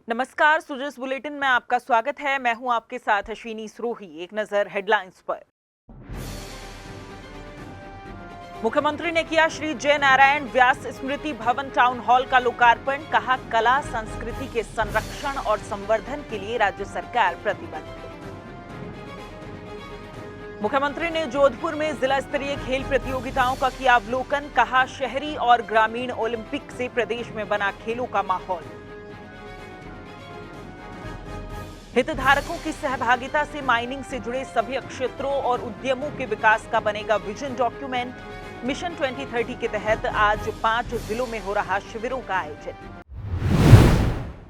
नमस्कार, सुजस बुलेटिन में आपका स्वागत है। मैं हूं आपके साथ अश्विनी सरोही। एक नजर हेडलाइंस पर। मुख्यमंत्री ने किया श्री जय नारायण व्यास स्मृति भवन टाउन हॉल का लोकार्पण। कहा, कला संस्कृति के संरक्षण और संवर्धन के लिए राज्य सरकार प्रतिबद्ध है। मुख्यमंत्री ने जोधपुर में जिला स्तरीय खेल प्रतियोगिताओं का किया अवलोकन। कहा, शहरी और ग्रामीण ओलंपिक से प्रदेश में बना खेलों का माहौल। हितधारकों की सहभागिता से माइनिंग से जुड़े सभी क्षेत्रों और उद्यमों के विकास का बनेगा विजन डॉक्यूमेंट। मिशन 2030 के तहत आज 5 जिलों में हो रहा शिविरों का आयोजन।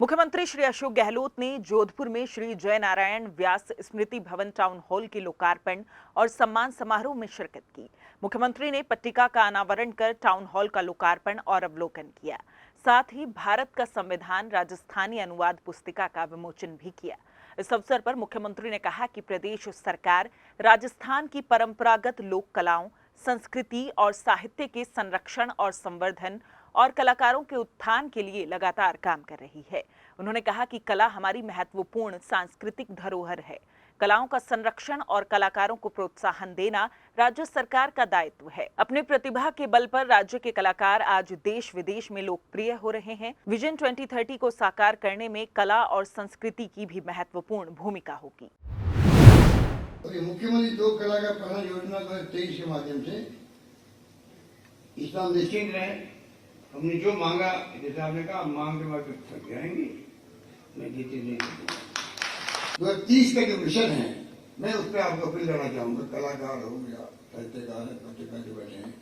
मुख्यमंत्री श्री अशोक गहलोत ने जोधपुर में श्री जय नारायण व्यास स्मृति भवन टाउन हॉल के लोकार्पण और सम्मान समारोह में शिरकत की। मुख्यमंत्री ने पट्टिका का अनावरण कर टाउन हॉल का लोकार्पण और अवलोकन किया। साथ ही भारत का संविधान राजस्थानी अनुवाद पुस्तिका का विमोचन भी किया। इस अवसर पर मुख्यमंत्री ने कहा कि प्रदेश सरकार राजस्थान की परंपरागत लोक कलाओं, संस्कृति और साहित्य के संरक्षण और संवर्धन और कलाकारों के उत्थान के लिए लगातार काम कर रही है। उन्होंने कहा कि कला हमारी महत्वपूर्ण सांस्कृतिक धरोहर है। कलाओं का संरक्षण और कलाकारों को प्रोत्साहन देना राज्य सरकार का दायित्व है। अपने प्रतिभा के बल पर राज्य के कलाकार आज देश विदेश में लोकप्रिय हो रहे हैं। विजन 2030 को साकार करने में कला और संस्कृति की भी महत्वपूर्ण भूमिका होगी। मुख्यमंत्री दो कला का पहला योजना 2023 के माध्यम से इस साल निश्चित रहे। हमने जो मांगा, जैसे आपने कहा, मांग के बाद थक जाएंगे, मैं देते नहीं दूंगा। 2030 का जो मिशन है, मैं उस पर आपको अपील करना चाहूंगा। कलाकार हो या साहित्यकार है, पत्रकार जो बैठे हैं,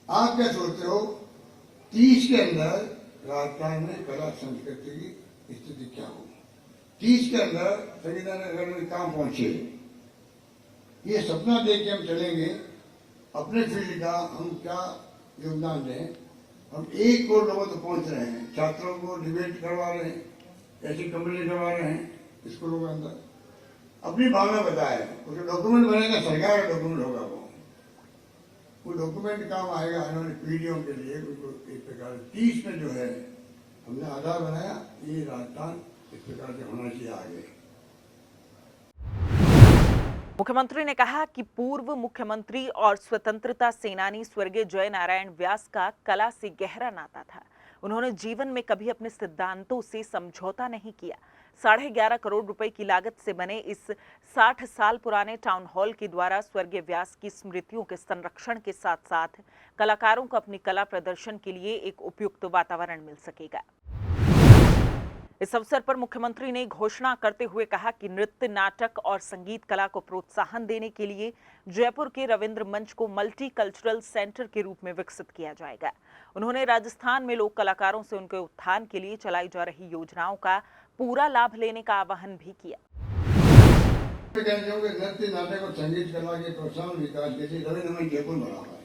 आप क्या सोचते हो 30 के अंदर राजस्थान में कला संस्कृति की स्थिति क्या हो? 30 के अंदर संविधान अगर में काम पहुंचे, ये सपना देख के हम चलेंगे अपने फील्ड का हम क्या योगदान दें। हम 1 करोड़ लोगों तक पहुंच रहे हैं, छात्रों को डिबेट करवा रहे हैं, ऐसी कंपनी करवा रहे हैं स्कूलों के अंदर। अपनी भावना बताए, उसका डॉक्यूमेंट बनेगा, सरकार का डॉक्यूमेंट होगा। वो डॉक्यूमेंट काम आएगा आने वाली पीढ़ियों के लिए। उनको एक प्रकार 30 में जो है हमने आधार बनाया, ये राजस्थान इस प्रकार से होना चाहिए आगे। मुख्यमंत्री ने कहा कि पूर्व मुख्यमंत्री और स्वतंत्रता सेनानी स्वर्गीय जय नारायण व्यास का कला से गहरा नाता था। उन्होंने जीवन में कभी अपने सिद्धांतों से समझौता नहीं किया। 11.5 करोड़ रुपए की लागत से बने इस 60 साल पुराने टाउन हॉल के द्वारा स्वर्गीय व्यास की स्मृतियों के संरक्षण के साथ साथ कलाकारों को अपनी कला प्रदर्शन के लिए एक उपयुक्त वातावरण मिल सकेगा। इस अवसर पर मुख्यमंत्री ने घोषणा करते हुए कहा कि नृत्य, नाटक और संगीत कला को प्रोत्साहन देने के लिए जयपुर के रविंद्र मंच को मल्टी कल्चरल सेंटर के रूप में विकसित किया जाएगा। उन्होंने राजस्थान में लोक कलाकारों से उनके उत्थान के लिए चलाई जा रही योजनाओं का पूरा लाभ लेने का आह्वान भी किया। नृत्य, नाटक और संगीत कला के प्रोत्साहन विकास के लिए रविंद्र मंच जयपुर बना हुआ है,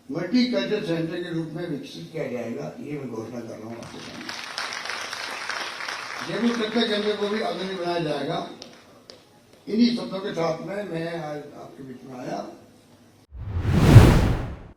मल्टी कल्चरल सेंटर के रूप में विकसित किया जाएगा। ये मैं घोषणा कर रहा हूँ आपके सामने। जयपुर कल्चर केंद्र को भी आधुनिक बनाया जाएगा। इन्हीं शब्दों के साथ में मैं आज आपके बीच में आया।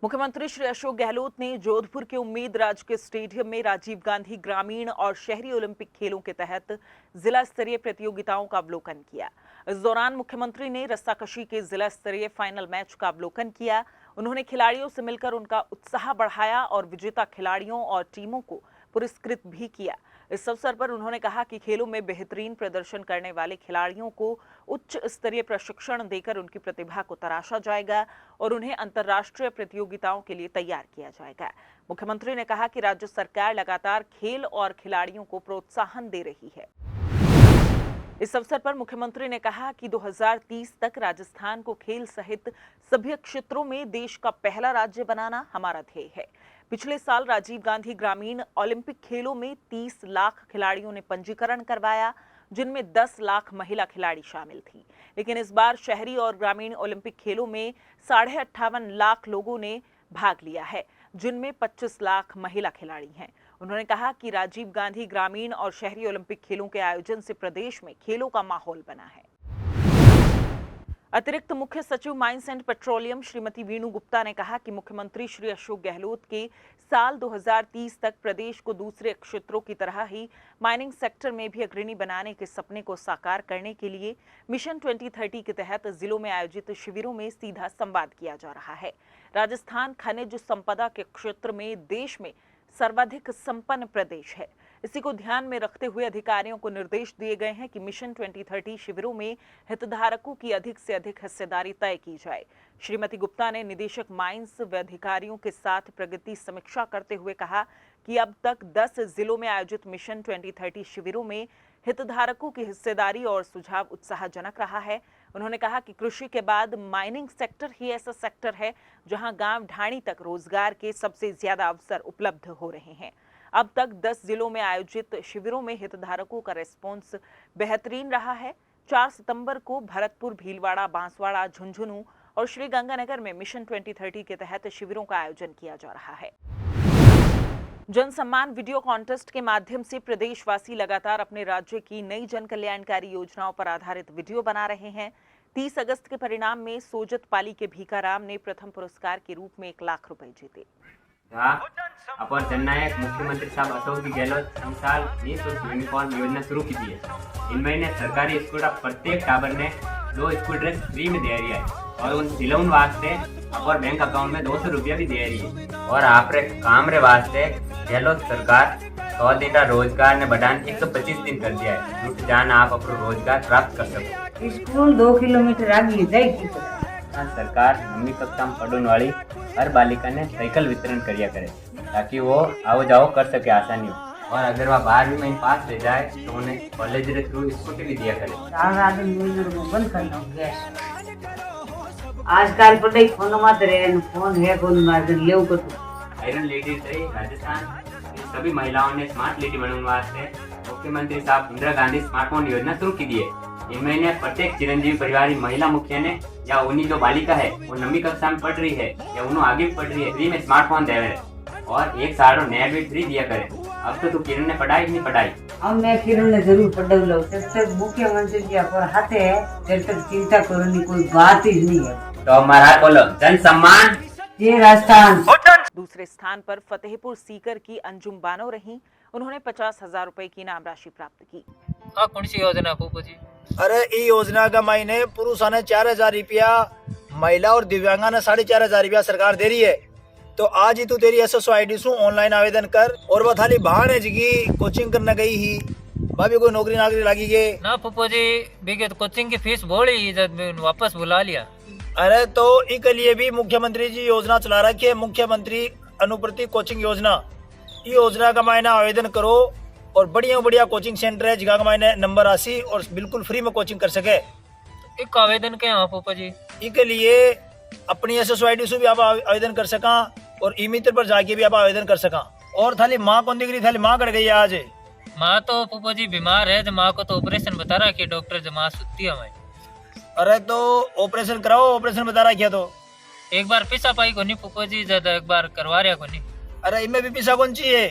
मुख्यमंत्री श्री अशोक गहलोत ने जोधपुर के उम्मीद राज के स्टेडियम में राजीव गांधी ग्रामीण और शहरी ओलंपिक खेलों के तहत जिला स्तरीय प्रतियोगिताओं का अवलोकन किया। इस दौरान मुख्यमंत्री ने रस्साकशी के जिला स्तरीय फाइनल मैच का अवलोकन किया। उन्होंने खिलाड़ियों से मिलकर उनका उत्साह बढ़ाया और विजेता खिलाड़ियों और टीमों को पुरस्कृत भी किया। इस अवसर पर उन्होंने कहा कि खेलों में बेहतरीन प्रदर्शन करने वाले खिलाड़ियों को उच्च स्तरीय प्रशिक्षण देकर उनकी प्रतिभा को तराशा जाएगा और उन्हें अंतर्राष्ट्रीय प्रतियोगिताओं के लिए तैयार किया जाएगा। मुख्यमंत्री ने कहा कि राज्य सरकार लगातार खेल और खिलाड़ियों को प्रोत्साहन दे रही है। इस अवसर पर मुख्यमंत्री ने कहा कि 2030 तक राजस्थान को खेल सहित सभी क्षेत्रों में देश का पहला राज्य बनाना हमारा ध्येय है। पिछले साल राजीव गांधी ग्रामीण ओलंपिक खेलों में 30 लाख खिलाड़ियों ने पंजीकरण करवाया, जिनमें 10 लाख महिला खिलाड़ी शामिल थी। लेकिन इस बार शहरी और ग्रामीण ओलंपिक खेलों में 58.5 लाख लोगों ने भाग लिया है, जिनमें 25 लाख महिला खिलाड़ी हैं। उन्होंने कहा कि राजीव गांधी ग्रामीण और शहरी ओलंपिक खेलों के आयोजन से प्रदेश में खेलों का माहौल बना है। अतिरिक्त मुख्य सचिव mines and petroleum Shrimati Veenu Gupta ने कहा कि मुख्यमंत्री श्री अशोक गहलोत के साल 2030 तक प्रदेश को दूसरे क्षेत्रों की तरह ही माइनिंग सेक्टर में भी अग्रणी बनाने के सपने को साकार करने के लिए मिशन 2030 के तहत जिलों में आयोजित शिविरों में सीधा संवाद किया जा रहा है। राजस्थान खनिज संपदा के क्षेत्र में देश में सर्वाधिक संपन्न प्रदेश है। इसी को ध्यान में रखते हुए अधिकारियों को निर्देश दिए गए हैं कि मिशन 2030 शिविरों में हितधारकों की अधिक से अधिक हिस्सेदारी तय की जाए। श्रीमती गुप्ता ने निदेशक माइंस व अधिकारियों के साथ प्रगति समीक्षा करते हुए कहा कि अब तक 10 जिलों में आयोजित मिशन 2030 शिविरों में हितधारकों की हिस्सेदारी और सुझाव उत्साहजनक रहा है। उन्होंने कहा कि कृषि के बाद माइनिंग सेक्टर ही ऐसा सेक्टर है जहां गांव ढाणी तक रोजगार के सबसे ज्यादा अवसर उपलब्ध हो रहे हैं। अब तक 10 जिलों में आयोजित शिविरों में हितधारकों का रेस्पॉन्स बेहतरीन रहा है। 4 सितंबर को भरतपुर, भीलवाड़ा, बांसवाड़ा, झुंझुनू और श्रीगंगानगर में मिशन 2030 के तहत शिविरों का आयोजन किया जा रहा है। जन सम्मान वीडियो कॉन्टेस्ट के माध्यम से प्रदेशवासी लगातार अपने राज्य की नई जन कल्याणकारी योजनाओं पर आधारित वीडियो बना रहे हैं। 30 अगस्त के परिणाम में सोजत पाली के भीखाराम ने प्रथम पुरस्कार के रूप में 1 लाख रुपए जीते। अपर जननायक मुख्यमंत्री साहब अशोक जी गहलोत इस साल निःशुल्क यूनिफॉर्म योजना शुरू की थी। इन महीने सरकारी स्कूल का प्रत्येक टाबर ने 2 स्कूल ड्रेस फ्री में दे रही है और उन सिलोन वास्ते अपर बैंक अकाउंट में 200 रुपया भी दे रही है। और आपरे काम रे वास्ते गहलोत सरकार 100 दिन का रोजगार ने बढ़ान 125 दिन कर दिया है। रुक जान आप अपना रोजगार प्राप्त कर सको। स्कूल 2 किलोमीटर आगे जाएगी। सरकार 9वीं कक्षा में पढ़ने वाली हर बालिका ने साइकिल वितरण करिया करे ताकि वो आओ जाओ कर सके आसानी हो। और अगर वह 12वीं में पास ले जाए तो उन्हें कॉलेज के थ्रू स्कूटी भी दिया करे। बंद करना आजकल पढ़ाई फोन मत रहे, फोन है फोन मार ले को आयरन लेडी से राजस्थान सभी महिलाओं ने स्मार्ट लेडी बनने वास्ते मुख्यमंत्री साहब इंदिरा गांधी स्मार्टफोन योजना शुरू की दी है। इनमें प्रत्येक चिरंजीवी परिवार महिला मुखिया ने या उन्हीं जो बालिका है वो 9वीं कक्षा में पढ़ रही है या उन्होंने आगे भी पढ़ रही है, फ्री में स्मार्टफोन दे रहे और 1 साल नया भी फ्री दिया करे। अब तो तू किरण ने पढ़ाई नहीं पढ़ाई? अब मैं किरण ने जरूर पढ़ा लो। जब तक मुख्यमंत्री जी पर हाथे है जब तक चिंता करने कोई बात ही नहीं है। तो हमारा बोलो जन सम्मान ये राजस्थान। दूसरे स्थान पर फतेहपुर सीकर की अंजुम बानो रही। उन्होंने 50,000 रुपए की इनाम राशि प्राप्त की। कौन सी योजना फूफू जी? अरे ई योजना का महीने पुरुषों ने 4,000 रुपया, महिला और दिव्यांगा ने 4,500 रुपया सरकार दे रही है। तो आज ही तू तेरी SSID से ऑनलाइन आवेदन कर। और वो थाली बहान है जी कोचिंग करने गई ही भाभी कोई नौकरी नाकरी लगी गई ना फूफू जी, बिगे तो कोचिंग की फीस बोली वापस बुला लिया। अरे तो इसके लिए भी मुख्यमंत्री जी योजना चला रखी है, मुख्यमंत्री अनुप्रति कोचिंग योजना। ये योजना का महीना आवेदन करो और बढ़िया कोचिंग सेंटर है जगह का महीने नंबर 80 और बिल्कुल फ्री में कोचिंग कर सके। एक आवेदन के यहाँ फूफा जी? इसके लिए अपनी SSID से भी आप आवेदन कर सका और ई-मित्र पर जाके भी आप आवेदन कर सका। और थाली माँ कौन दिख रही? थाली माँ कर गई है आज। माँ तो फूफा जी बीमार है, माँ को तो ऑपरेशन बता रहा कि डॉक्टर जब माँ सुती है हमें। अरे तो ऑपरेशन कराओ, ऑपरेशन बता रहा क्या? तो एक बार पिसा पाई को नहीं फूफा जी, ज्यादा एक बार करवा रहा को नहीं। अरे इनमें भी पिसा कौन चाहिए?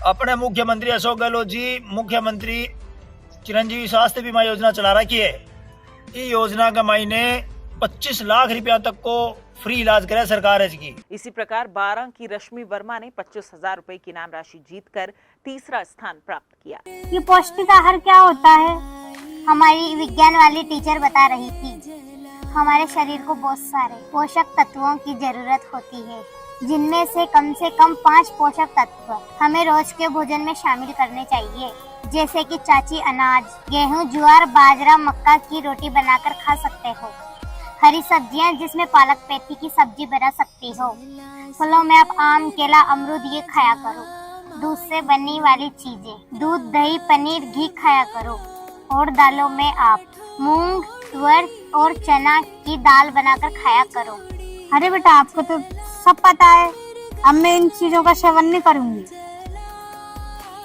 अपने मुख्यमंत्री अशोक गहलोत जी मुख्यमंत्री चिरंजीवी स्वास्थ्य बीमा योजना चला रखी है। ये योजना का महीने 25 लाख रुपया तक को फ्री इलाज करे सरकार है इसकी। इसी प्रकार 12 की रश्मि वर्मा ने 25,000 रुपए की इनाम राशि जीतकर तीसरा स्थान प्राप्त किया। ये पौष्टिक आहार क्या होता है? हमारी विज्ञान वाली टीचर बता रही थी। हमारे शरीर को बहुत सारे पोषक तत्वों की जरूरत होती है, जिनमें से कम 5 पोषक तत्व हमें रोज के भोजन में शामिल करने चाहिए। जैसे कि चाची अनाज, गेहूं, ज्वार, बाजरा, मक्का की रोटी बनाकर खा सकते हो। हरी सब्जियां जिसमें पालक मेथी की सब्जी बना सकती हो। फलों में आप आम, केला, अमरूद ये खाया करो। दूध से बनने वाली चीजें, दूध, दही, पनीर, घी खाया करो। और दालों में आप मूंग, तुअर और चना की दाल बनाकर खाया करो। अरे बेटा आपको तो सब पता है, अब मैं इन चीजों का सेवन नहीं करूंगी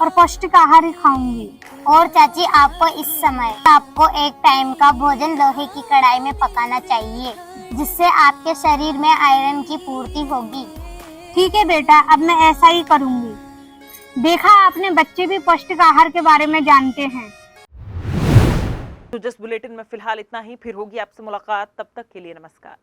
और पौष्टिक आहार ही खाऊंगी। और चाची आपको इस समय आपको एक टाइम का भोजन लोहे की कढ़ाई में पकाना चाहिए, जिससे आपके शरीर में आयरन की पूर्ति होगी। ठीक है बेटा, अब मैं ऐसा ही करूंगी। देखा आपने, बच्चे भी पौष्टिक आहार के बारे में जानते हैं। तो जिस बुलेटिन में फिलहाल इतना ही, फिर होगी आपसे मुलाकात, तब तक के लिए नमस्कार।